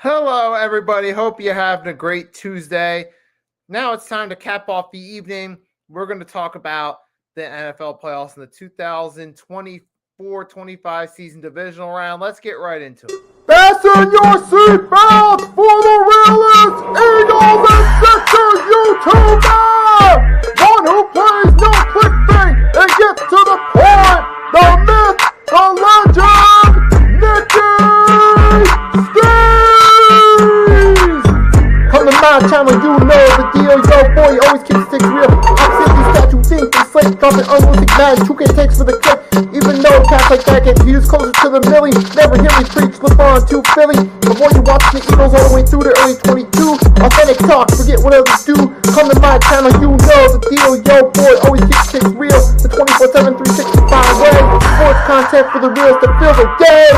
Hello, everybody. Hope you're having a great Tuesday. Now it's time to cap off the evening. We're going to talk about the NFL playoffs in the 2024-25 season divisional round. Let's get right into it. Fasten your seatbelts for the realest Eagles and Sixers YouTuber! One who plays no clickbait and gets to the point! The myth, the legend, Nicky Steves! Come to my channel, you know the deal. Yo, boy, always keeps sticks real. I'm simply statue think they slate, dropping unrealistic mad 2K takes for the clip. Even though cats like that get views closer to the milli, never hear me preach, flip on to Philly. Before you watch the Eagles all the way through the early 22, authentic talk, forget what others do. Come to my channel, you know the deal. Yo, boy, always keep sticks real. The 24/7, 365 way. Sports content for the reals to fill the day.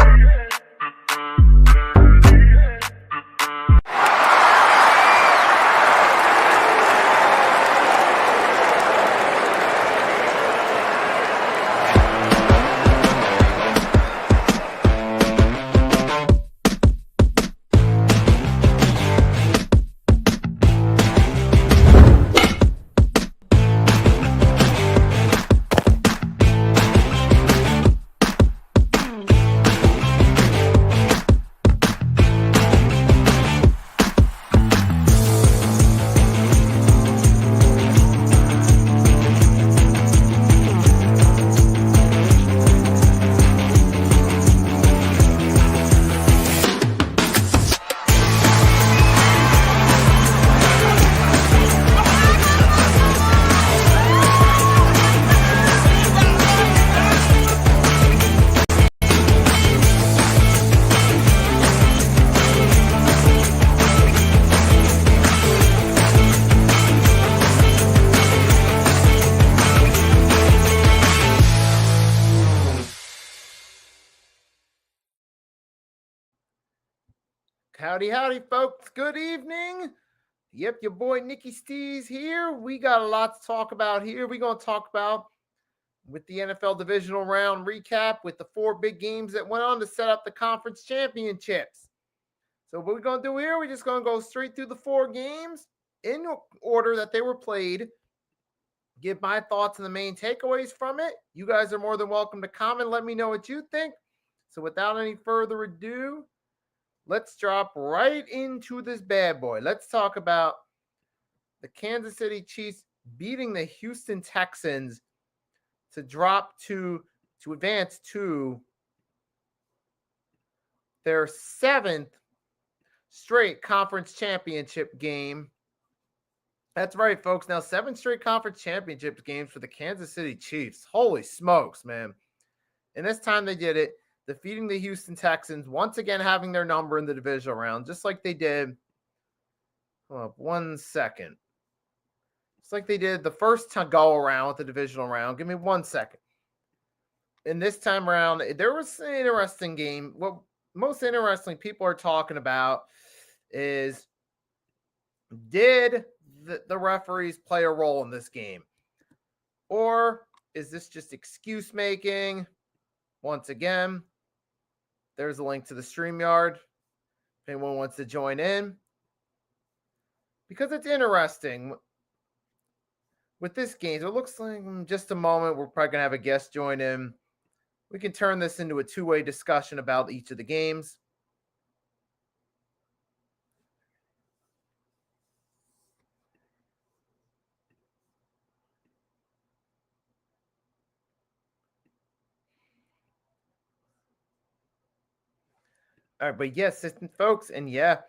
Howdy, folks. Good evening. Yep, your boy Nicky Steves here. We got a lot to talk about here. We're going to talk about with the NFL divisional round recap with the 4 big games that went on to set up the conference championships. So what we're going to do here, we're just going to go straight through the 4 games in order that they were played. Give my thoughts and the main takeaways from it. You guys are more than welcome to comment. Let me know what you think. So without any further ado, let's drop right into this bad boy. Let's talk about the Kansas City Chiefs beating the Houston Texans to advance to their 7th straight conference championship game. That's right, folks. Now 7 straight conference championship games for the Kansas City Chiefs. Holy smokes, man. And this time they did it, defeating the Houston Texans, once again having their number in the divisional round, just like they did. Hold up 1 second. Just like they did the first time go around with the divisional round. Give me 1 second. And this time around, there was an interesting game. What most interesting people are talking about is, did the referees play a role in this game? Or is this just excuse making? Once again, there's a link to the StreamYard if anyone wants to join in. Because it's interesting. With this game, it looks like in just a moment we're probably going to have a guest join in. We can turn this into a 2-way discussion about each of the games. All right, but yes, folks, and yeah,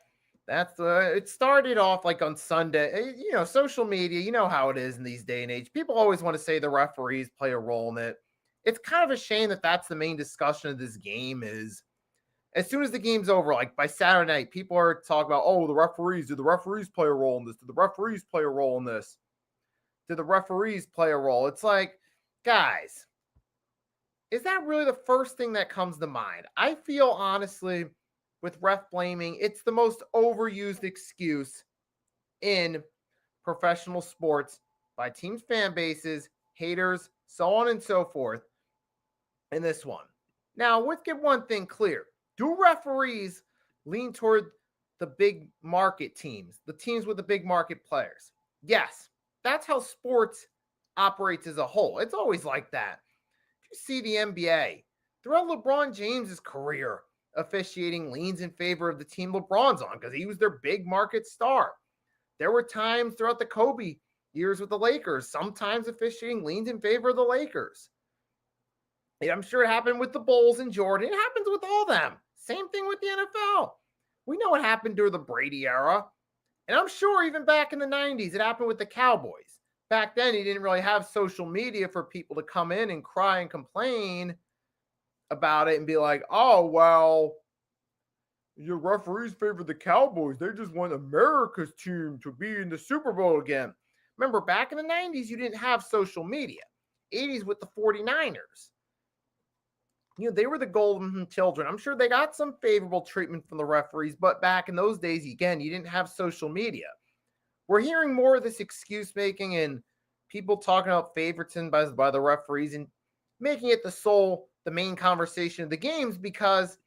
that's it started off like on Sunday. You know, social media, you know how it is in these day and age. People always want to say the referees play a role in it. It's kind of a shame that that's the main discussion of this game is as soon as the game's over, like by Saturday night, people are talking about, oh, the referees, do the referees play a role in this? Do the referees play a role in this? Do the referees play a role? It's like, guys, is that really the first thing that comes to mind? I feel honestly with ref blaming, it's the most overused excuse in professional sports by teams, fan bases, haters, so on and so forth in this one. Now, let's get one thing clear. Do referees lean toward the big market teams, the teams with the big market players. Yes, that's how sports operates as a whole. It's always like that. You see the NBA throughout LeBron James's career, officiating leans in favor of the team LeBron's on because he was their big market star. There were times throughout the Kobe years with the Lakers, sometimes officiating leans in favor of the Lakers. I'm sure it happened with the Bulls and Jordan. It happens with all them. Same thing with the NFL. We know what happened during the Brady era. And I'm sure even back in the 90s, it happened with the Cowboys. Back then, he didn't really have social media for people to come in and cry and complain about it and be like, oh, well, your referees favor the Cowboys. They just want America's team to be in the Super Bowl again. Remember, back in the 90s, you didn't have social media. 80s with the 49ers. They were the golden children. I'm sure they got some favorable treatment from the referees, but back in those days, again, you didn't have social media. We're hearing more of this excuse making and people talking about favoritism by the referees and making it the main conversation of the games because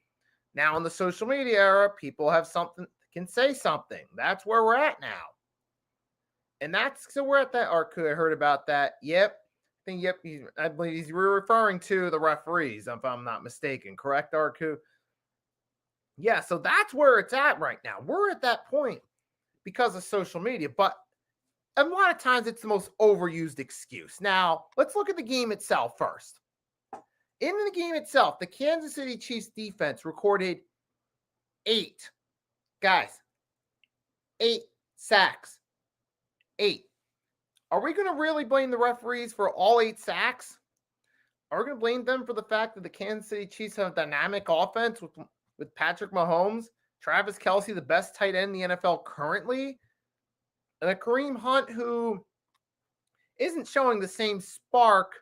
now in the social media era, people have something, can say something. That's where we're at now. And so we're at that arc. I heard about that. Yep. I believe he's referring to the referees, if I'm not mistaken. Correct, Arku? Yeah, so that's where it's at right now. We're at that point because of social media, but a lot of times it's the most overused excuse. Now, let's look at the game itself first. In the game itself, the Kansas City Chiefs defense recorded 8 sacks. 8. Are we going to really blame the referees for all 8 sacks? Are we going to blame them for the fact that the Kansas City Chiefs have a dynamic offense with Patrick Mahomes, Travis Kelce, the best tight end in the NFL currently, and a Kareem Hunt who isn't showing the same spark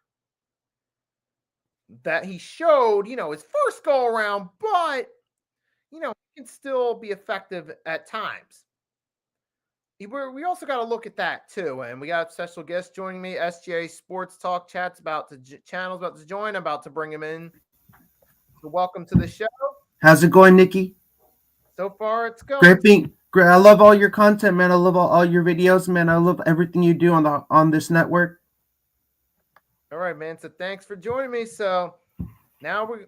that he showed, his first go around, but, he can still be effective at times. We also got to look at that too, and we got a special guest joining me. SGA Sports Talk channel's about to join. I'm about to bring him in. So welcome to the show. How's it going, Nikki? So far, it's going. Great. I love all your content, man. I love all your videos, man. I love everything you do on this network. All right, man. So thanks for joining me. So now I'm going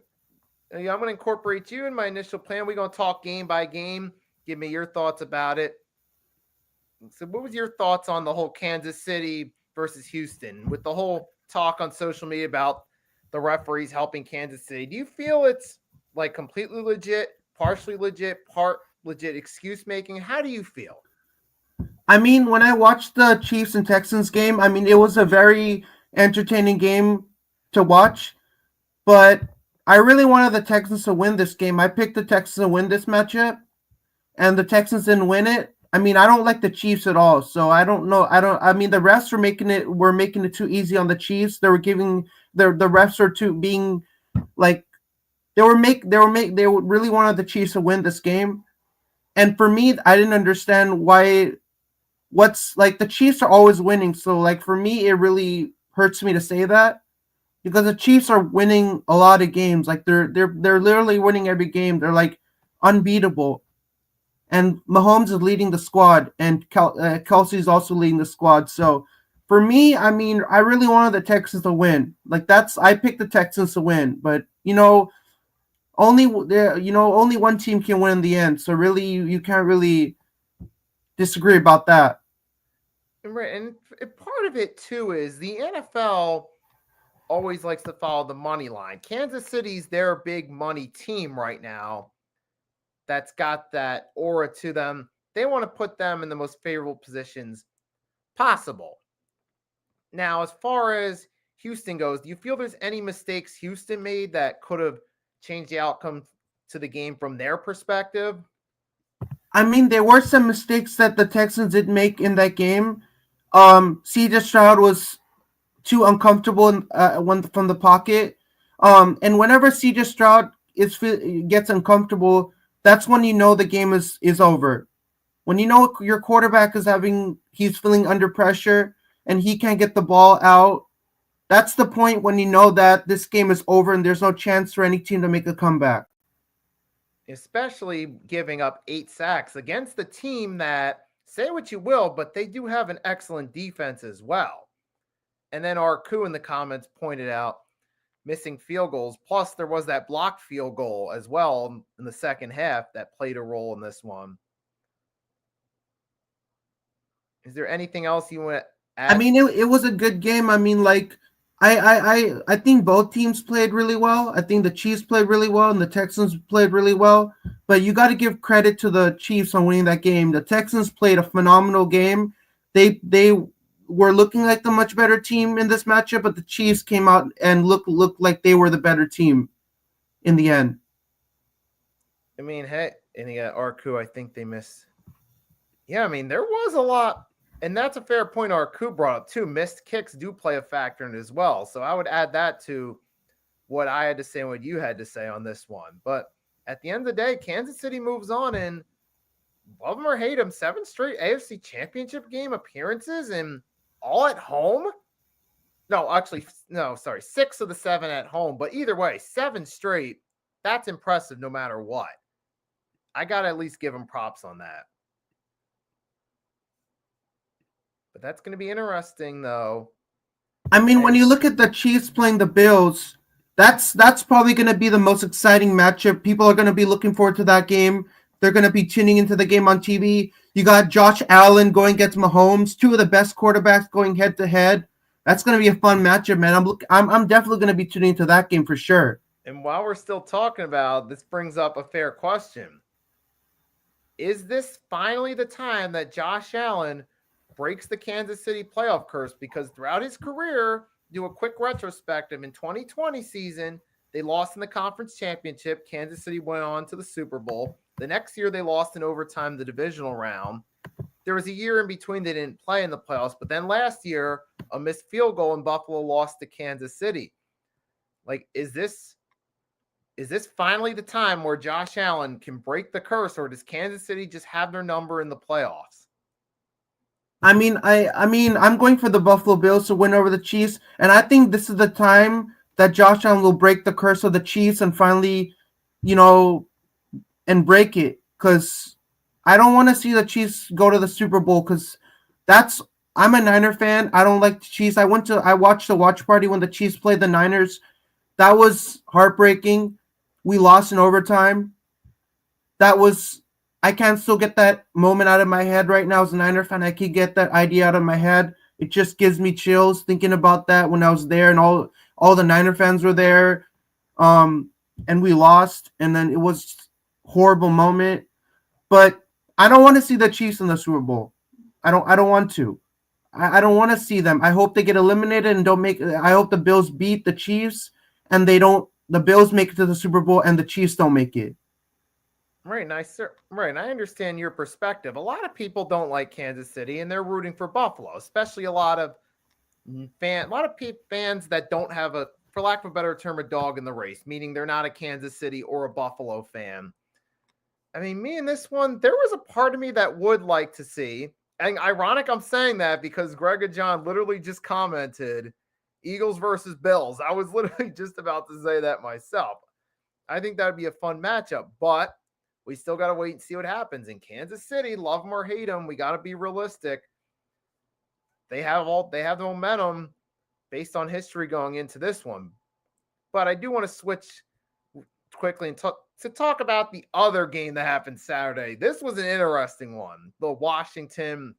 to incorporate you in my initial plan. We're going to talk game by game. Give me your thoughts about it. So what was your thoughts on the whole Kansas City versus Houston with the whole talk on social media about the referees helping Kansas City? Do you feel it's like completely legit, partially legit, part legit excuse making? How do you feel? I mean, when I watched the Chiefs and Texans game, I mean, it was a very entertaining game to watch, but I really wanted the Texans to win this game. I picked the Texans to win this matchup, and the Texans didn't win it. I mean, I don't like the Chiefs at all, so I don't know. I mean, the refs were making it too easy on the Chiefs. They were giving the refs are too being like they really wanted the Chiefs to win this game. And for me, I didn't understand what's like the Chiefs are always winning. So like for me, it really hurts me to say that because the Chiefs are winning a lot of games. Like they're literally winning every game. They're like unbeatable. And Mahomes is leading the squad, and Kelce is also leading the squad. So, for me, I mean, I really wanted the Texans to win. Like I picked the Texans to win, but only one team can win in the end. So really, you can't really disagree about that. Right, and part of it too is the NFL always likes to follow the money line. Kansas City's their big money team right now. That's got that aura to them. They want to put them in the most favorable positions possible. Now, as far as Houston goes, do you feel there's any mistakes Houston made that could have changed the outcome to the game from their perspective? I mean, there were some mistakes that the Texans did make in that game. C.J. Stroud was too uncomfortable from the pocket. And whenever C.J. Stroud gets uncomfortable, that's when you know the game is over. When you know your quarterback he's feeling under pressure and he can't get the ball out, that's the point when you know that this game is over and there's no chance for any team to make a comeback. especially giving up 8 sacks against the team that, say what you will, but they do have an excellent defense as well. And then Arku in the comments pointed out missing field goals. Plus, there was that blocked field goal as well in the second half that played a role in this one. Is there anything else you want to add? I mean, it was a good game. I mean, like, I think both teams played really well. I think the Chiefs played really well and the Texans played really well. But you got to give credit to the Chiefs on winning that game. The Texans played a phenomenal game. They were looking like the much better team in this matchup, but the Chiefs came out and looked like they were the better team in the end. I mean, hey, and you got Arku, I think they missed. Yeah, I mean, there was a lot. And that's a fair point Arku brought up too. Missed kicks do play a factor in it as well. So I would add that to what I had to say and what you had to say on this one. But at the end of the day, Kansas City moves on, and love them or hate them, 7 straight AFC Championship game appearances and all at home. No, actually, no, sorry, 6 of the 7 at home. But either way, 7 straight, that's impressive no matter what. I got to at least give them props on that. But that's going to be interesting, though. I mean, when you look at the Chiefs playing the Bills, that's probably going to be the most exciting matchup. People are going to be looking forward to that game. They're going to be tuning into the game on TV. You got Josh Allen going against Mahomes, 2 of the best quarterbacks going head to head. That's going to be a fun matchup, man. I'm definitely going to be tuning into that game for sure. And while we're still talking about this, brings up a fair question. Is this finally the time that Josh Allen breaks the Kansas City playoff curse? Because throughout his career, do a quick retrospective, in 2020 season, they lost in the conference championship. Kansas City went on to the Super Bowl. The next year, they lost in overtime the divisional round. There was a year in between they didn't play in the playoffs. But then last year, a missed field goal and Buffalo lost to Kansas City. Like, is this finally the time where Josh Allen can break the curse, or does Kansas City just have their number in the playoffs? I mean, I'm going for the Buffalo Bills to win over the Chiefs, and I think this is the time that Josh Allen will break the curse of the Chiefs and finally, and break it. Because I don't want to see the Chiefs go to the Super Bowl. Because I'm a Niner fan. I don't like the Chiefs. I watched the watch party when the Chiefs played the Niners. That was heartbreaking. We lost in overtime. I can't still get that moment out of my head right now as a Niner fan. I can't get that idea out of my head. It just gives me chills thinking about that when I was there and all the Niner fans were there. And we lost, and then it was a horrible moment. But I don't want to see the Chiefs in the Super Bowl. I don't want to. I don't want to see them. I hope they get eliminated and I hope the Bills beat the Chiefs and the Bills make it to the Super Bowl and the Chiefs don't make it. Right, nice, sir. Right, and I understand your perspective. A lot of people don't like Kansas City, and they're rooting for Buffalo, especially a lot of fans that don't have for lack of a better term, a dog in the race, meaning they're not a Kansas City or a Buffalo fan. I mean, me in this one, there was a part of me that would like to see, and ironic I'm saying that because Greg and John literally just commented, Eagles versus Bills. I was literally just about to say that myself. I think that would be a fun matchup, but we still got to wait and see what happens. In Kansas City, love them or hate them, we got to be realistic. They have the momentum based on history going into this one. But I do want to switch quickly and talk about the other game that happened Saturday. This was an interesting one, the Washington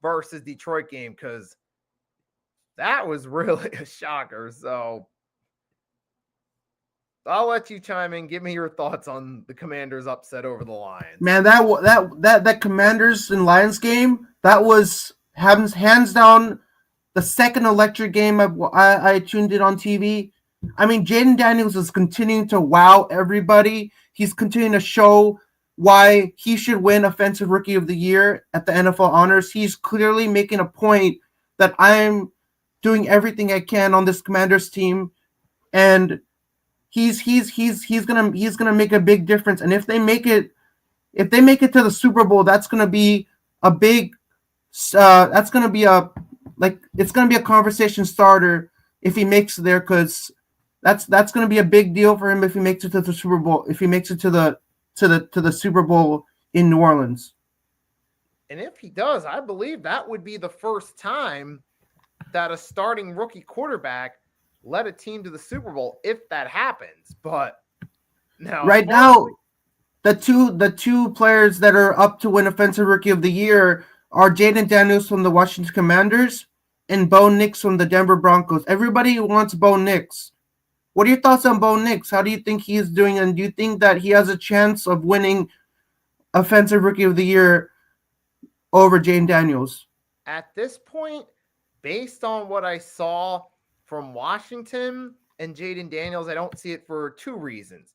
versus Detroit game, because that was really a shocker. So I'll let you chime in. Give me your thoughts on the Commanders' upset over the Lions. Man, that Commanders and Lions game, that was hands down the second electric game I tuned in on TV. I mean, Jaden Daniels is continuing to wow everybody. He's continuing to show why he should win Offensive Rookie of the Year at the NFL Honors. He's clearly making a point that I'm doing everything I can on this Commanders team, and he's gonna make a big difference. And if they make it to the Super Bowl, that's gonna be a big it's gonna be a conversation starter if he makes it there, because that's gonna be a big deal for him if he makes it to the Super Bowl, if he makes it to the to the Super Bowl in New Orleans. And if he does, I believe that would be the first time that a starting rookie quarterback led a team to the Super Bowl, if that happens. But now, Right now, the two players that are up to win Offensive Rookie of the Year are Jaden Daniels from the Washington Commanders and Bo Nix from the Denver Broncos. Everybody wants Bo Nix. What are your thoughts on Bo Nix? How do you think he is doing? And do you think that he has a chance of winning Offensive Rookie of the Year over Jaden Daniels? at this point, based on what I saw from Washington and Jaden Daniels, I don't see it for two reasons.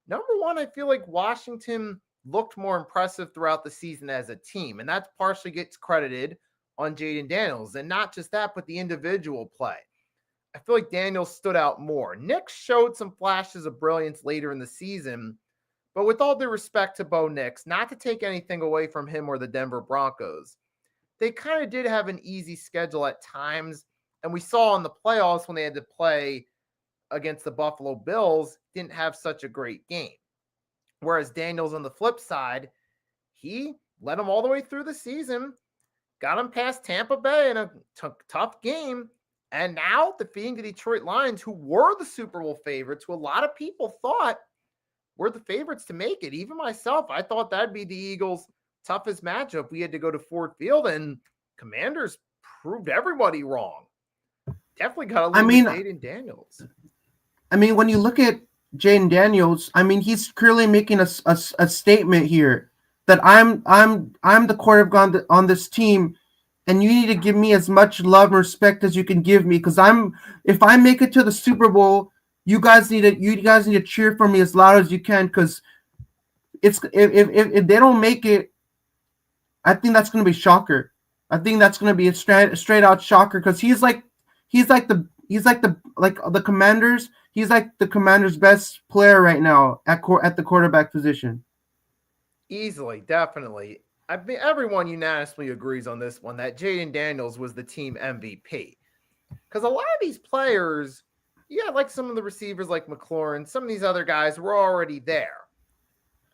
Number one, I feel like Washington looked more impressive throughout the season as a team, and that partially gets credited on Jaden Daniels. And not just that, but the individual play. I feel like Daniels stood out more. Nick showed some flashes of brilliance later in the season, but with all due respect to Bo Nix, not to take anything away from him or the Denver Broncos, they kind of did have an easy schedule at times. And we saw in the playoffs when they had to play against the Buffalo Bills, didn't have such a great game. Whereas Daniels on the flip side, he led them all the way through the season, got them past Tampa Bay in a tough game, and now defeating the Detroit Lions, who were the Super Bowl favorites, who a lot of people thought were the favorites to make it. Even myself, I thought that'd be the Eagles' toughest matchup. We had to go to Ford Field, and Commanders proved everybody wrong. Definitely got to leave with Jaden Daniels. I mean, when you look at Jaden Daniels, I mean, he's clearly making a statement here that I'm the quarterback on this team, and you need to give me as much love and respect as you can give me, because if I make it to the Super Bowl, you guys need to cheer for me as loud as you can, because if they don't make it, I think that's going to be shocker. I think that's going to be a straight out shocker, because he's like the Commanders. He's like the Commanders' best player right now at the quarterback position. Easily, definitely. I mean, everyone unanimously agrees on this one that Jaden Daniels was the team MVP. Because a lot of these players, like some of the receivers like McLaurin, some of these other guys were already there.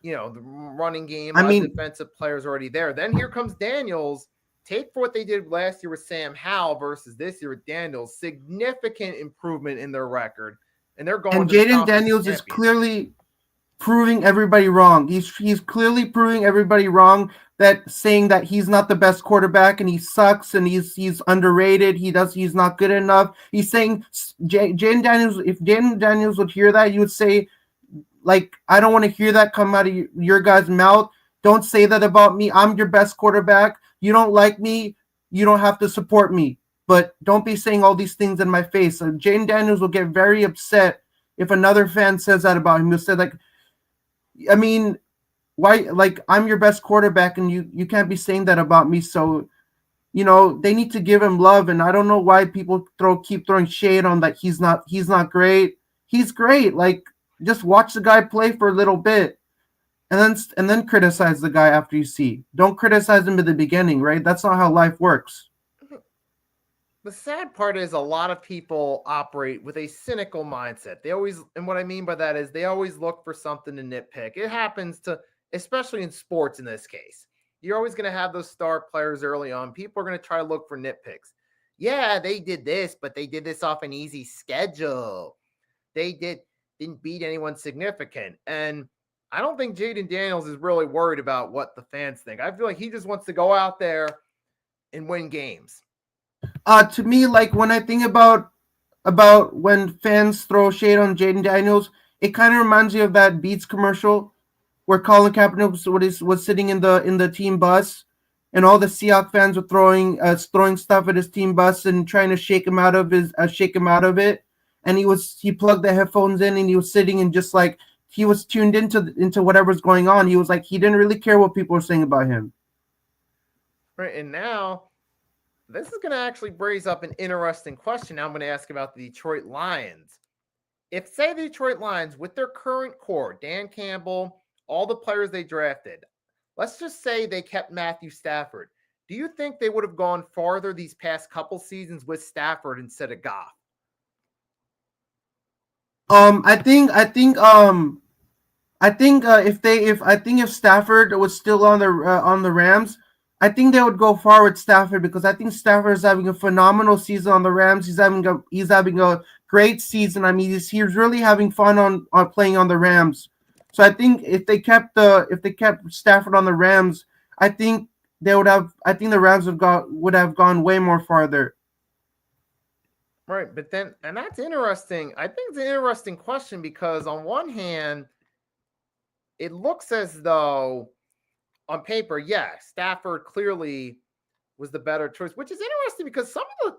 The running game, defensive players already there. Then here comes Daniels. Take for what they did last year with Sam Howell versus this year with Daniels. Significant improvement in their record. And they're going. And Jaden Daniels is clearly proving everybody wrong. He's clearly proving everybody wrong, that saying that he's not the best quarterback and he sucks and he's underrated. He's not good enough. He's saying Jaden Daniels. If Jaden Daniels would hear that, you would say, like, I don't want to hear that come out of your guys' mouth. Don't say that about me. I'm your best quarterback. You don't like me, you don't have to support me. But don't be saying all these things in my face. Jaden Daniels will get very upset if another fan says that about him. He'll say, like, I mean, why? Like, I'm your best quarterback, and you can't be saying that about me. So, they need to give him love. And I don't know why people keep throwing shade on that. He's not great. He's great. Like, just watch the guy play for a little bit, and then criticize the guy after you see. Don't criticize him at the beginning, right? That's not how life works. The sad part is a lot of people operate with a cynical mindset. And what I mean by that is they always look for something to nitpick. It happens especially in sports in this case. You're always going to have those star players early on. People are going to try to look for nitpicks. Yeah, they did this, but they did this off an easy schedule. They didn't beat anyone significant. And I don't think Jaden Daniels is really worried about what the fans think. I feel like he just wants to go out there and win games. To me, like, when I think about when fans throw shade on Jaden Daniels, it kind of reminds me of that Beats commercial where Colin Kaepernick was sitting in the team bus, and all the Seahawks fans were throwing stuff at his team bus and trying to shake him out of it. And he plugged the headphones in, and he was sitting and just like he was tuned into whatever's going on. He was like, he didn't really care what people were saying about him. Right, and now this is going to actually raise up an interesting question. Now I'm going to ask about the Detroit Lions. If, say, the Detroit Lions, with their current core, Dan Campbell, all the players they drafted, let's just say they kept Matthew Stafford. Do you think they would have gone farther these past couple seasons with Stafford instead of Goff? I think I think if Stafford was still on the Rams, I think they would go far with Stafford because I think Stafford is having a phenomenal season on the Rams. He's having a great season. I mean, he's really having fun on playing on the Rams. So I think if they kept Stafford on the Rams, I think the Rams would have gone way more farther. Right, but then, and that's interesting. I think it's an interesting question because on one hand, it looks as though on paper, yeah, Stafford clearly was the better choice, which is interesting because some of the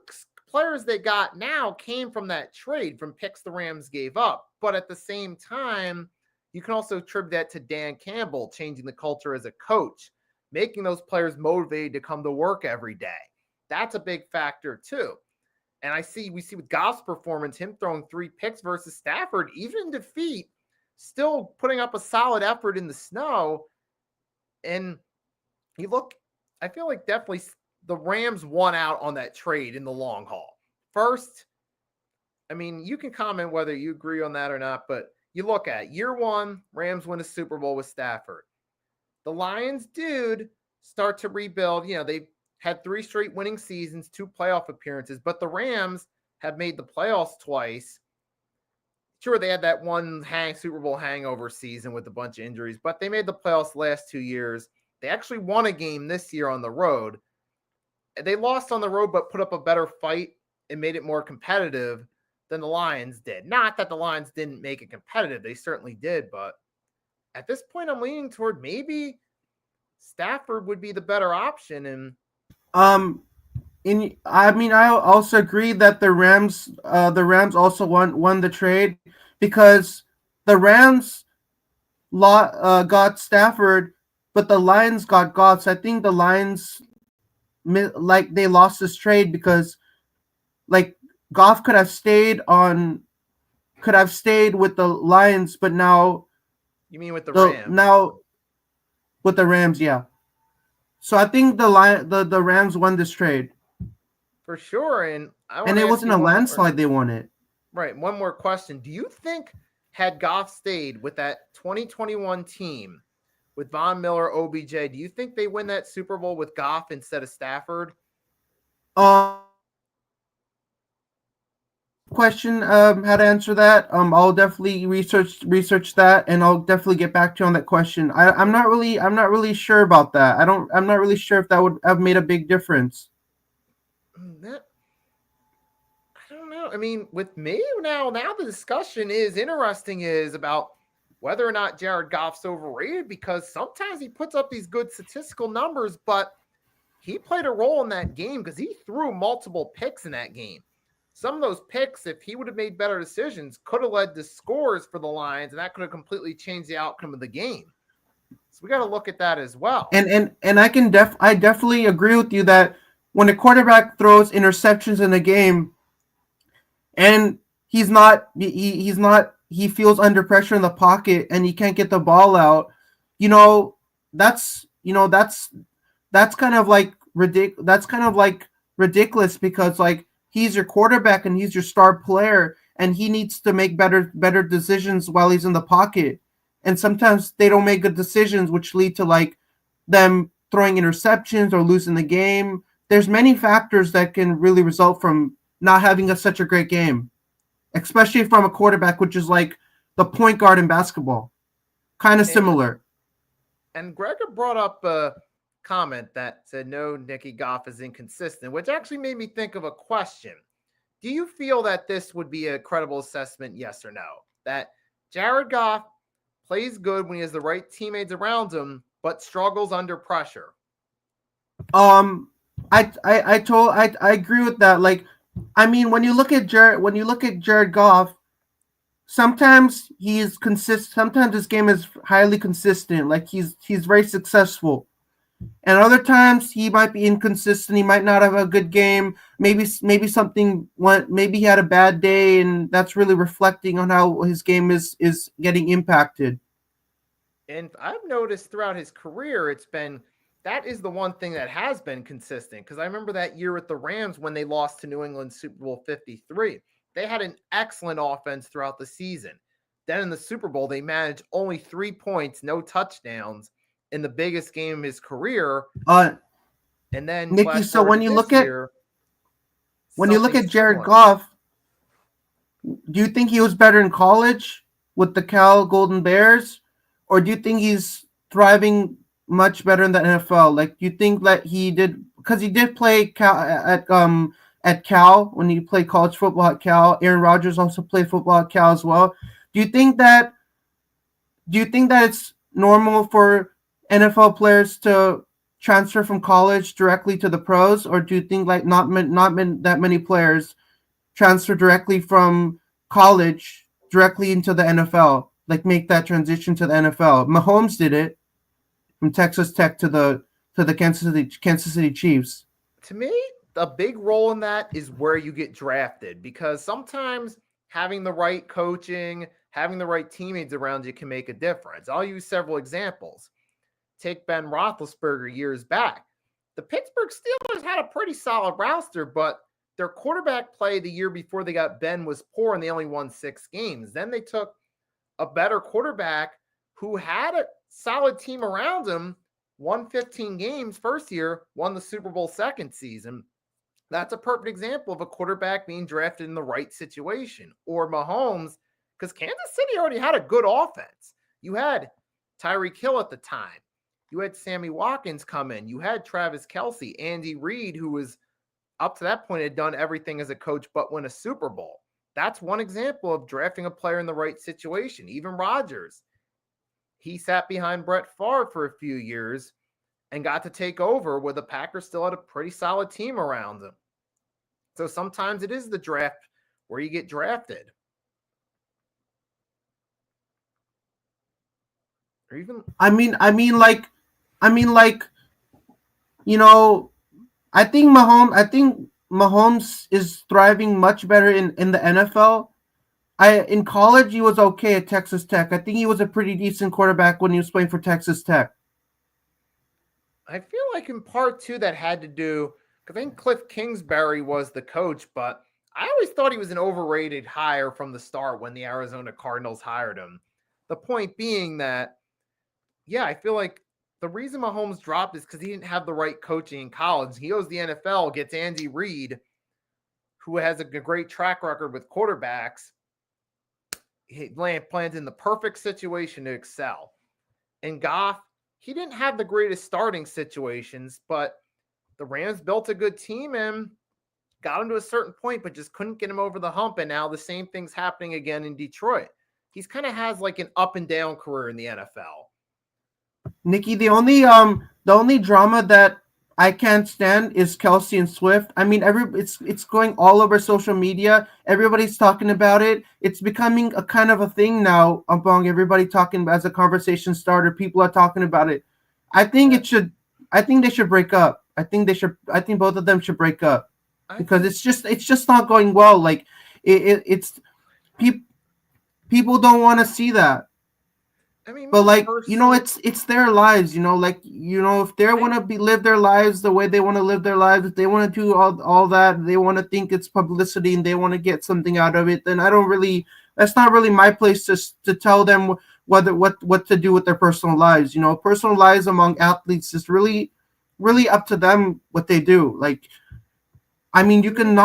players they got now came from that trade from picks the Rams gave up. But at the same time, you can also attribute that to Dan Campbell changing the culture as a coach, making those players motivated to come to work every day. That's a big factor too. And we see with Goff's performance, him throwing 3 picks versus Stafford, even in defeat, still putting up a solid effort in the snow. And I feel like definitely the Rams won out on that trade in the long haul. First, I mean, you can comment whether you agree on that or not, but you look at year 1, Rams win a Super Bowl with Stafford. The Lions, start to rebuild. They had 3 straight winning seasons, 2 playoff appearances, but the Rams have made the playoffs twice. Sure, they had that one Super Bowl hangover season with a bunch of injuries, but they made the playoffs the last 2 years. They actually won a game this year on the road. They lost on the road, but put up a better fight and made it more competitive than the Lions did. Not that the Lions didn't make it competitive. They certainly did, but at this point, I'm leaning toward maybe Stafford would be the better option. And I also agree that the Rams also won the trade because the Rams got Stafford, but the Lions got Goff. So I think the Lions they lost this trade because Goff could have stayed with the Lions, but now you mean with the Rams? Now with the Rams, yeah. So I think the Rams won this trade for sure, and it wasn't a landslide. They won it. Right. One more question: do you think had Goff stayed with that 2021 team with Von Miller, OBJ, do you think they win that Super Bowl with Goff instead of Stafford? Question how to answer that. I'll definitely research that, and I'll definitely get back to you on that question. I'm not really sure about that. I'm not really sure if that would have made a big difference. I don't know. I mean, with me now the discussion is about whether or not Jared Goff's overrated, because sometimes he puts up these good statistical numbers, but he played a role in that game because he threw multiple picks in that game. Some of those picks, if he would have made better decisions, could have led to scores for the Lions, and that could have completely changed the outcome of the game. So we got to look at that as well. And I definitely agree with you that when a quarterback throws interceptions in a game, and he feels under pressure in the pocket and he can't get the ball out, that's kind of like ridiculous because he's your quarterback and he's your star player and he needs to make better decisions while he's in the pocket. And sometimes they don't make good decisions, which lead to them throwing interceptions or losing the game. There's many factors that can really result from not having such a great game, especially from a quarterback, which is like the point guard in basketball. Kind of similar. And Gregor brought up a comment that said, no, Nicky Goff is inconsistent, which actually made me think of a question. Do you feel that this would be a credible assessment, yes or no? That Jared Goff plays good when he has the right teammates around him, but struggles under pressure? I agree with that. When you look at Jared Goff, sometimes he is consistent. Sometimes his game is highly consistent. He's very successful. And other times he might be inconsistent. He might not have a good game. Maybe he had a bad day, and that's really reflecting on how his game is getting impacted. And I've noticed throughout his career, that is the one thing that has been consistent. Because I remember that year with the Rams when they lost to New England Super Bowl 53. They had an excellent offense throughout the season. Then in the Super Bowl, they managed only 3 points, no touchdowns in the biggest game of his career. And then Nikki, so when you look at Jared Goff, do you think he was better in college with the Cal Golden Bears, or do you think he's thriving much better in the NFL? Like, do you think that he did, because he did play at Cal when he played college football at Cal. Aaron Rodgers also played football at Cal as well. Do you think that it's normal for NFL players to transfer from college directly to the pros, or do you think like not that many players transfer directly from college directly into the NFL, like make that transition to the NFL? Mahomes did it from Texas Tech to the Kansas City Chiefs. To me, a big role in that is where you get drafted, because sometimes having the right coaching, having the right teammates around you can make a difference. I'll use several examples. Take Ben Roethlisberger years back. The Pittsburgh Steelers had a pretty solid roster, but their quarterback play the year before they got Ben was poor, and they only won 6 games. Then they took a better quarterback who had a solid team around him, won 15 games first year, won the Super Bowl second season. That's a perfect example of a quarterback being drafted in the right situation. Or Mahomes, because Kansas City already had a good offense. You had Tyreek Hill at the time. You had Sammy Watkins come in. You had Travis Kelce, Andy Reid, who was up to that point had done everything as a coach but win a Super Bowl. That's one example of drafting a player in the right situation. Even Rodgers, he sat behind Brett Favre for a few years and got to take over where the Packers still had a pretty solid team around them. So sometimes it is the draft where you get drafted. Or even I mean, you know, I think Mahomes is thriving much better in the NFL. In college he was okay at Texas Tech. I think he was a pretty decent quarterback when he was playing for Texas Tech. I feel like in part too that had to do, because I think Cliff Kingsbury was the coach, but I always thought he was an overrated hire from the start when the Arizona Cardinals hired him. The point being that, yeah, I feel like the reason Mahomes dropped is because he didn't have the right coaching in college. He goes to the NFL, gets Andy Reid, who has a great track record with quarterbacks. He planted in the perfect situation to excel. And Goff, he didn't have the greatest starting situations, but the Rams built a good team and got him to a certain point, but just couldn't get him over the hump. And now the same thing's happening again in Detroit. He's kind of has like an up and down career in the NFL. Nikki, the only drama that I can't stand is Kelce and Swift. I mean, it's going all over social media. Everybody's talking about it. It's becoming a kind of a thing now among everybody talking as a conversation starter. People are talking about it. I think they should break up. I think both of them should break up because it's just not going well. Like people don't want to see that. I mean, but like, it's their lives, like, if they want to live their lives the way they want to live their lives, if they want to do all that, they want to think it's publicity and they want to get something out of it, then that's not really my place to tell them what to do with their personal lives. Personal lives among athletes is really, really up to them what they do. Like, I mean, you can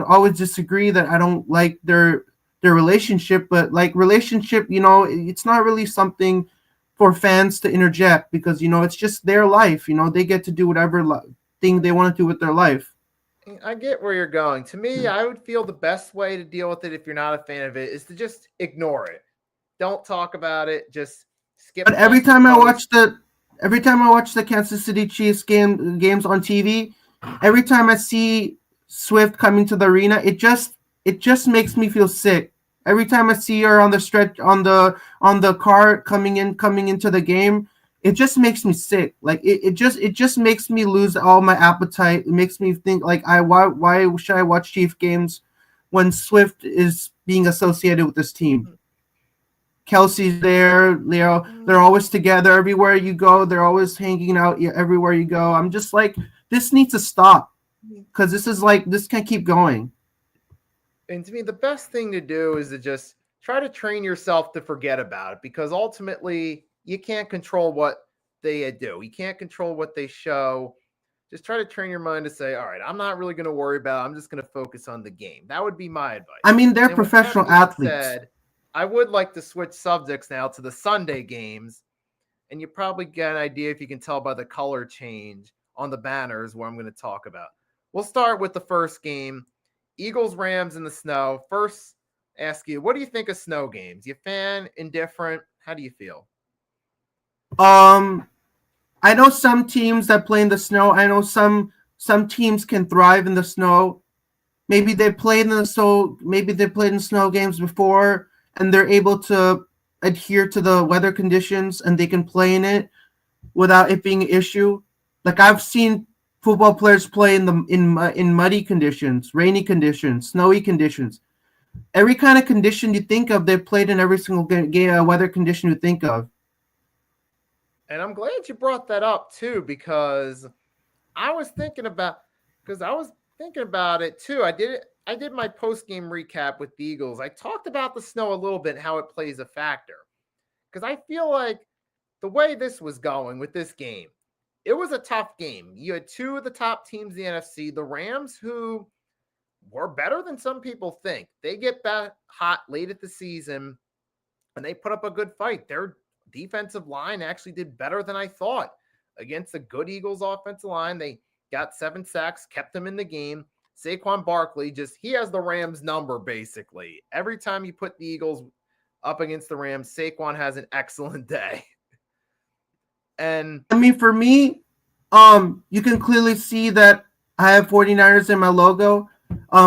always disagree that I don't like their relationship, but like relationship, it's not really something for fans to interject because, it's just their life. They get to do whatever thing they want to do with their life. I get where you're going. To me, I would feel the best way to deal with it if you're not a fan of it is to just ignore it. Don't talk about it. Just skip. But every time I watch the Kansas City Chiefs games on TV, every time I see Swift coming to the arena, it just makes me feel sick. Every time I see her on the stretch on the car coming into the game, it just makes me sick. Like it just makes me lose all my appetite. It makes me think like why should I watch Chief games when Swift is being associated with this team? Kelsey's there, they're always together everywhere you go. They're always hanging out everywhere you go. I'm just like, this needs to stop because this can't keep going. And to me, the best thing to do is to just try to train yourself to forget about it, because ultimately you can't control what they do. You can't control what they show. Just try to train your mind to say, all right, I'm not really going to worry about it. I'm just going to focus on the game. That would be my advice. I mean, they're And with professional that being athletes. said, I would like to switch subjects now to the Sunday games. And you probably get an idea, if you can tell by the color change on the banners, what I'm going to talk about. We'll start with the first game, Eagles-Rams in the snow. First, ask you, what do you think of snow games? You fan, indifferent? How do you feel? I know some teams that play in the snow. I know some teams can thrive in the snow. Maybe they played in the snow. Maybe they played in snow games before, and they're able to adhere to the weather conditions, and they can play in it without it being an issue. Like I've seen football players play in muddy conditions, rainy conditions, snowy conditions. Every kind of condition you think of, they've played in every single weather condition you think of. And I'm glad you brought that up too, because I was thinking about it too. I did my post-game recap with the Eagles. I talked about the snow a little bit, how it plays a factor. Because I feel like the way this was going with this game, it was a tough game. You had two of the top teams in the NFC, the Rams, who were better than some people think. They get back hot late at the season, and they put up a good fight. Their defensive line actually did better than I thought against the good Eagles offensive line. They got 7 sacks, kept them in the game. Saquon Barkley he has the Rams number basically. Every time you put the Eagles up against the Rams, Saquon has an excellent day. And I mean, for me, you can clearly see that I have 49ers in my logo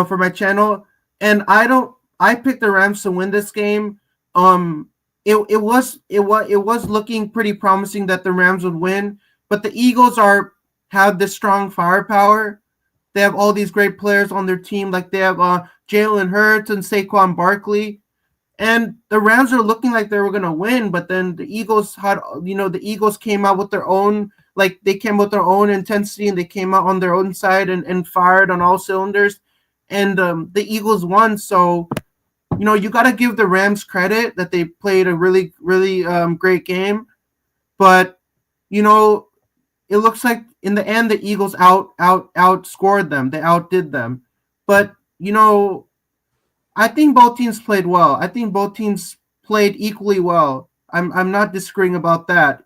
for my channel, and I picked the Rams to win this game. It was looking pretty promising that the Rams would win, but the Eagles have this strong firepower. They have all these great players on their team, like they have Jalen Hurts and Saquon Barkley, and the Rams are looking like they were gonna win. But then the Eagles came out with their own, intensity, and they came out on their own side and fired on all cylinders, and the Eagles won. So you got to give the Rams credit that they played a really, really great game. But, it looks like in the end, the Eagles outscored them. They outdid them. But, I think both teams played well. I think both teams played equally well. I'm not disagreeing about that.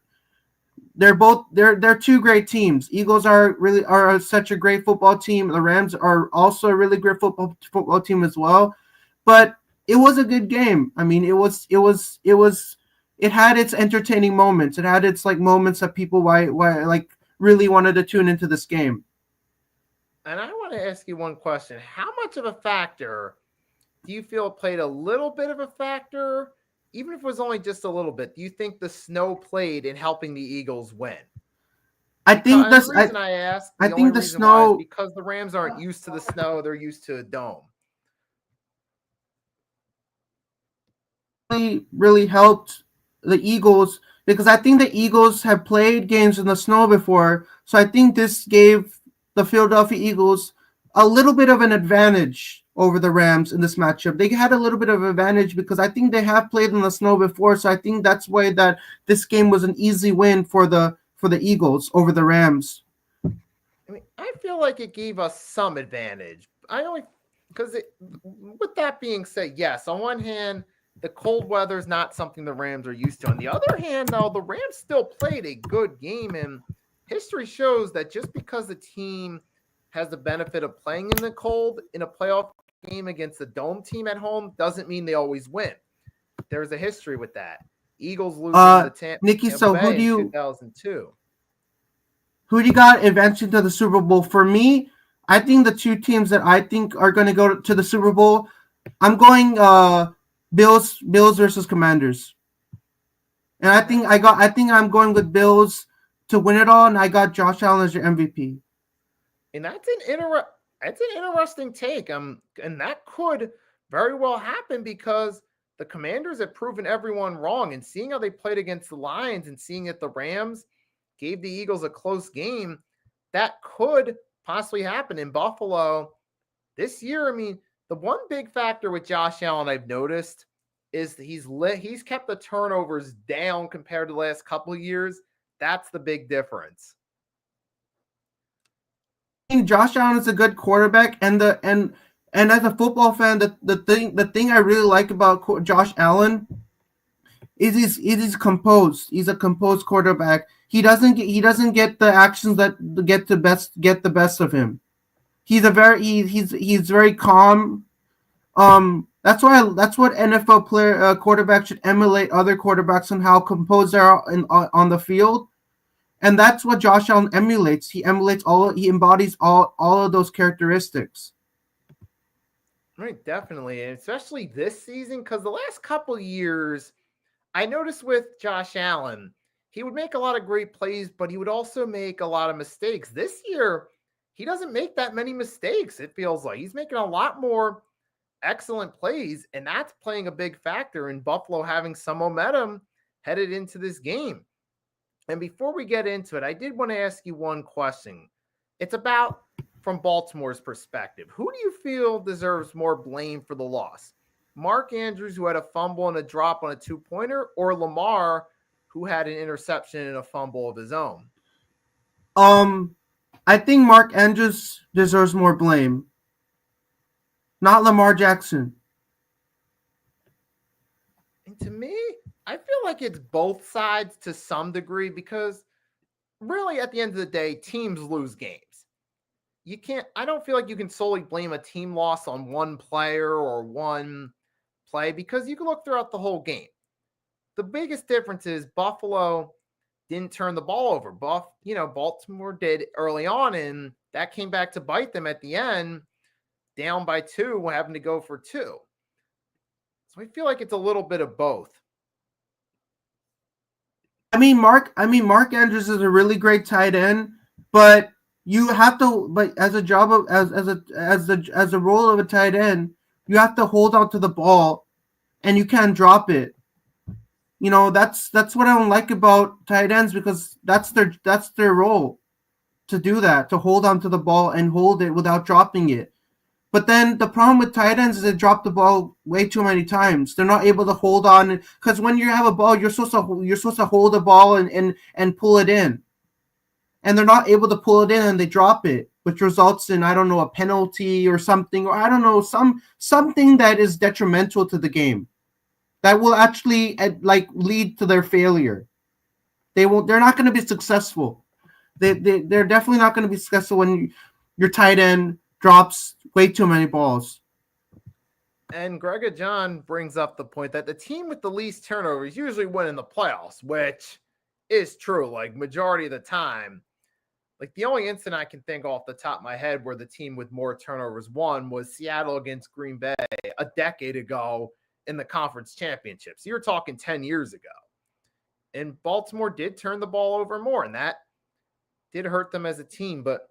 They're two great teams. Eagles are such a great football team. The Rams are also a really great football team as well. But it was a good game. I mean, it had its entertaining moments. It had its moments that people really wanted to tune into this game. And I want to ask you one question. How much of a factor do you feel played a little bit of a factor, even if it was only just a little bit? Do you think the snow played in helping the Eagles win? I think the reason I ask, the snow, because the Rams aren't used to the snow; they're used to a dome. Really helped the Eagles, because I think the Eagles have played games in the snow before. So I think this gave the Philadelphia Eagles a little bit of an advantage over the Rams in this matchup. They had a little bit of advantage because I think they have played in the snow before. So I think that's why that this game was an easy win for the Eagles over the Rams. I mean, I feel like it gave us some advantage. With that being said, yes, on one hand, the cold weather is not something the Rams are used to. On the other hand, though, the Rams still played a good game, and history shows that just because the team has the benefit of playing in the cold in a playoff game against a dome team at home doesn't mean they always win. There's a history with that. Eagles losing the Tampa Bay in 2002. Who do you got advancing to the Super Bowl? For me, I think the two teams that I think are going to go to the Super Bowl, I'm going Bills versus Commanders. And I think I'm going with Bills to win it all, and I got Josh Allen as your MVP. And that's an interesting take. And that could very well happen because the Commanders have proven everyone wrong. And seeing how they played against the Lions and seeing that the Rams gave the Eagles a close game, that could possibly happen in Buffalo this year. I mean, the one big factor with Josh Allen I've noticed is he's kept the turnovers down compared to the last couple of years. That's the big difference. Josh Allen is a good quarterback, and as a football fan, the thing I really like about Josh Allen is he's composed. He's a composed quarterback. He doesn't get the actions that get the best of him. He's very calm. That's what NFL quarterbacks should emulate other quarterbacks on how composed they are on the field. And that's what Josh Allen emulates. He embodies all of those characteristics. Right, definitely. And especially this season, because the last couple years, I noticed with Josh Allen, he would make a lot of great plays, but he would also make a lot of mistakes. This year, he doesn't make that many mistakes. It feels like he's making a lot more excellent plays, and that's playing a big factor in Buffalo having some momentum headed into this game. And before we get into it, I did want to ask you one question. It's about from Baltimore's perspective. Who do you feel deserves more blame for the loss? Mark Andrews, who had a fumble and a drop on a two-pointer, or Lamar, who had an interception and a fumble of his own? I think Mark Andrews deserves more blame, not Lamar Jackson. And to me, I feel like it's both sides to some degree because really at the end of the day, teams lose games. I don't feel like you can solely blame a team loss on one player or one play because you can look throughout the whole game. The biggest difference is Buffalo didn't turn the ball over. Baltimore did early on, and that came back to bite them at the end, down by 2, having to go for 2. So I feel like it's a little bit of both. Mark Andrews is a really great tight end, but you have to, but as a role of a tight end, you have to hold on to the ball and you can't drop it. That's what I don't like about tight ends because that's their role to do that, to hold on to the ball and hold it without dropping it. But then the problem with tight ends is they drop the ball way too many times. They're not able to hold on because when you have a ball, you're supposed to hold the ball and pull it in. And they're not able to pull it in and they drop it, which results in, I don't know, a penalty or something, or I don't know, something that is detrimental to the game that will actually lead to their failure. They're not going to be successful. They're definitely not going to be successful when your tight end drops way too many balls. And Grega John brings up the point that the team with the least turnovers usually win in the playoffs, which is true, like majority of the time. Like the only incident I can think off the top of my head where the team with more turnovers won was Seattle against Green Bay a decade ago in the conference championships. You're talking 10 years ago. And Baltimore did turn the ball over more, and that did hurt them as a team. But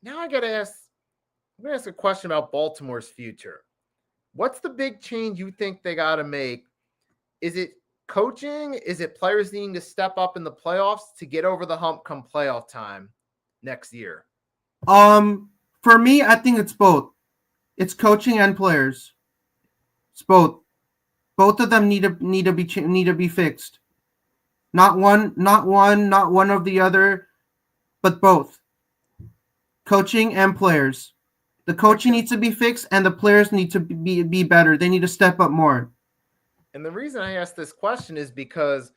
now I'm going to ask a question about Baltimore's future. What's the big change you think they got to make? Is it coaching? Is it players needing to step up in the playoffs to get over the hump come playoff time next year? For me, I think it's both. It's coaching and players. It's both. Both of them need to be fixed. Not one of the other, but both. Coaching and players. The coaching needs to be fixed, and the players need to be better. They need to step up more. And the reason I asked this question is because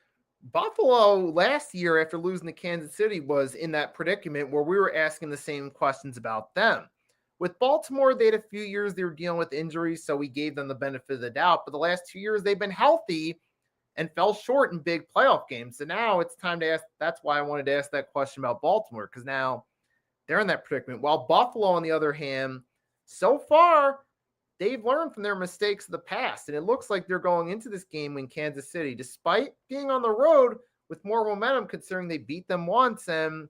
Buffalo last year, after losing to Kansas City, was in that predicament where we were asking the same questions about them. With Baltimore, they had a few years they were dealing with injuries, so we gave them the benefit of the doubt. But the last 2 years, they've been healthy and fell short in big playoff games. So now it's time to ask. That's why I wanted to ask that question about Baltimore, because now they're in that predicament. While Buffalo, on the other hand, so far, they've learned from their mistakes of the past. And it looks like they're going into this game in Kansas City, despite being on the road with more momentum, considering they beat them once. And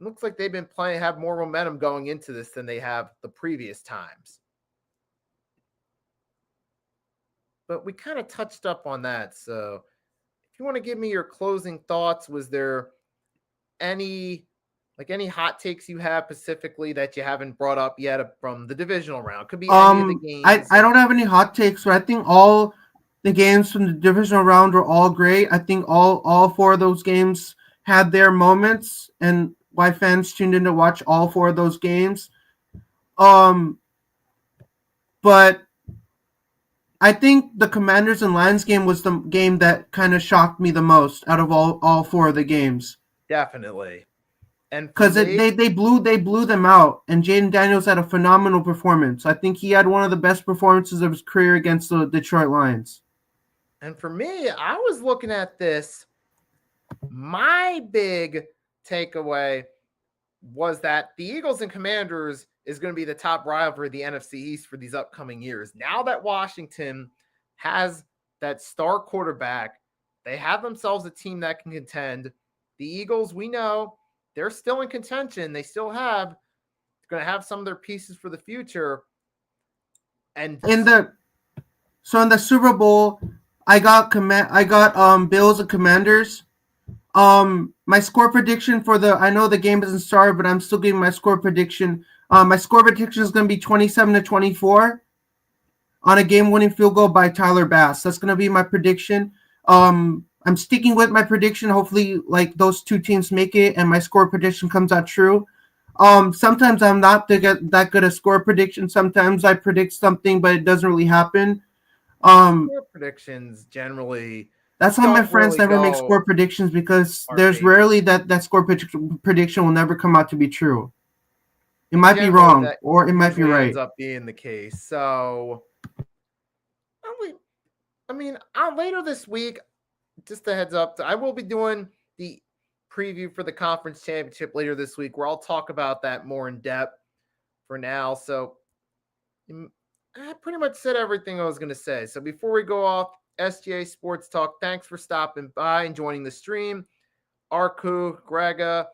it looks like they've been have more momentum going into this than they have the previous times. But we kind of touched up on that. So if you want to give me your closing thoughts, was there any Like any hot takes you have specifically that you haven't brought up yet from the divisional round? Could be any of the games. I don't have any hot takes, but I think all the games from the divisional round were all great. I think all four of those games had their moments, and why fans tuned in to watch all four of those games. But I think the Commanders and Lions game was the game that kind of shocked me the most out of all four of the games. Definitely. And because they blew them out, and Jaden Daniels had a phenomenal performance. I think he had one of the best performances of his career against the Detroit Lions. And for me, I was looking at this. My big takeaway was that the Eagles and Commanders is going to be the top rivalry of the NFC East for these upcoming years. Now that Washington has that star quarterback, they have themselves a team that can contend. The Eagles, we know, they're still in contention. They still going to have some of their pieces for the future. And in the Super Bowl, I got Bills and Commanders. My score prediction I know the game hasn't started, but I'm still giving my score prediction. My score prediction is going to be 27-24 on a game-winning field goal by Tyler Bass. That's going to be my prediction. I'm sticking with my prediction. Hopefully, like, those two teams make it, and my score prediction comes out true. Sometimes I'm not that good at score prediction. Sometimes I predict something, but it doesn't really happen. Score predictions generally. That's why my friends never make score predictions, because there's rarely that score prediction will never come out to be true. It might be wrong, or it might be right. Ends up being the case. So, I mean, later this week, just a heads up, I will be doing the preview for the conference championship later this week, where I'll talk about that more in depth. For now, so I pretty much said everything I was going to say. So before we go off, SGA Sports Talk, thanks for stopping by and joining the stream. Arku, Grega,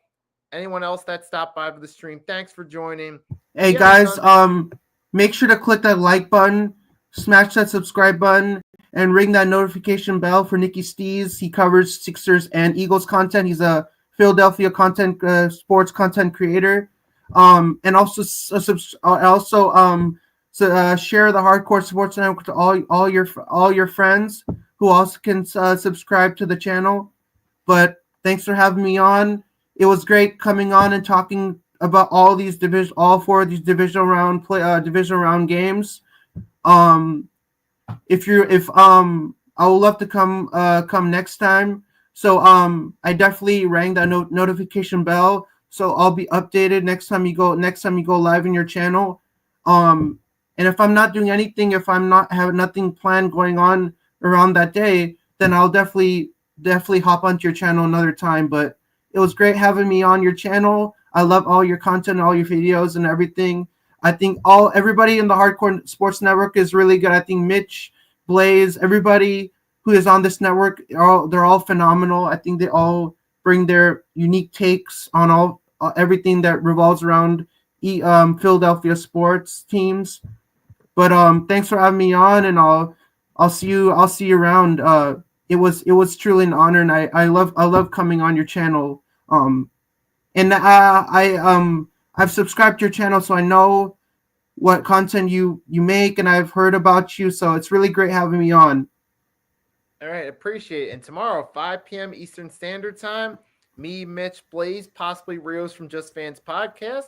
anyone else that stopped by for the stream, thanks for joining. Hey guys, make sure to click that like button, smash that subscribe button, and ring that notification bell for Nicky Stees. He covers Sixers and Eagles content. He's a Philadelphia sports content creator. And also share the Hardcore Sports Network to all your friends who also can subscribe to the channel. But thanks for having me on. It was great coming on and talking about all four of these divisional round games. I would love to come next time. So I definitely rang that notification bell, so I'll be updated next time you go live in your channel. And if I'm not doing anything, if I'm not have nothing planned going on around that day, then I'll definitely hop onto your channel another time. But it was great having me on your channel. I love all your content, all your videos and everything. I think everybody in the Hardcore Sports Network is really good. I think Mitch, Blaze, everybody who is on this network, they're all phenomenal. I think they all bring their unique takes on everything that revolves around Philadelphia sports teams. But thanks for having me on, and I'll see you around. It was truly an honor, and I love coming on your channel. And I've subscribed to your channel, so I know what content you make, and I've heard about you, so it's really great having me on. All right, appreciate it. And tomorrow, 5 p.m. Eastern Standard Time, me, Mitch, Blaze, possibly Rios from Just Fans Podcast.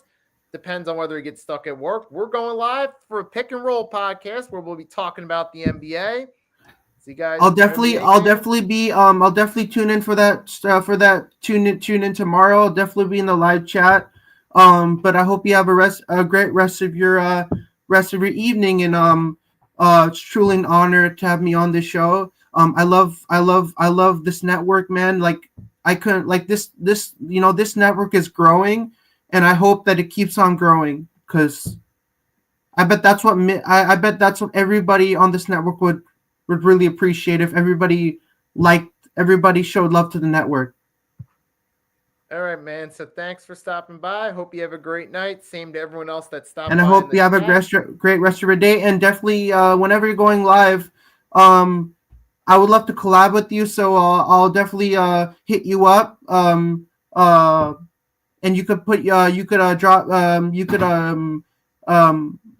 Depends on whether he gets stuck at work. We're going live for a pick and roll podcast where we'll be talking about the NBA. See, guys. I'll definitely tune in for that. Tune in tomorrow. I'll definitely be in the live chat. But I hope you have a great rest of your evening, and it's truly an honor to have me on this show. I love this network, man. Like, I couldn't, like, this network is growing, and I hope that it keeps on growing, because I bet that's what everybody on this network would really appreciate, if everybody showed love to the network. All right, man. So thanks for stopping by. Hope you have a great night. Same to everyone else that stopped by. And I hope you have a great rest of your day. And definitely, whenever you're going live, I would love to collab with you. So I'll definitely hit you up. and you could put you could drop you could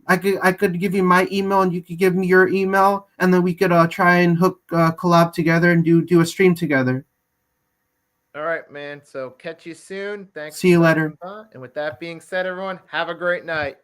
I could give you my email and you could give me your email, and then we could try and hook collab together and do a stream together. All right, man. So catch you soon. Thanks. See you later. And with that being said, everyone, have a great night.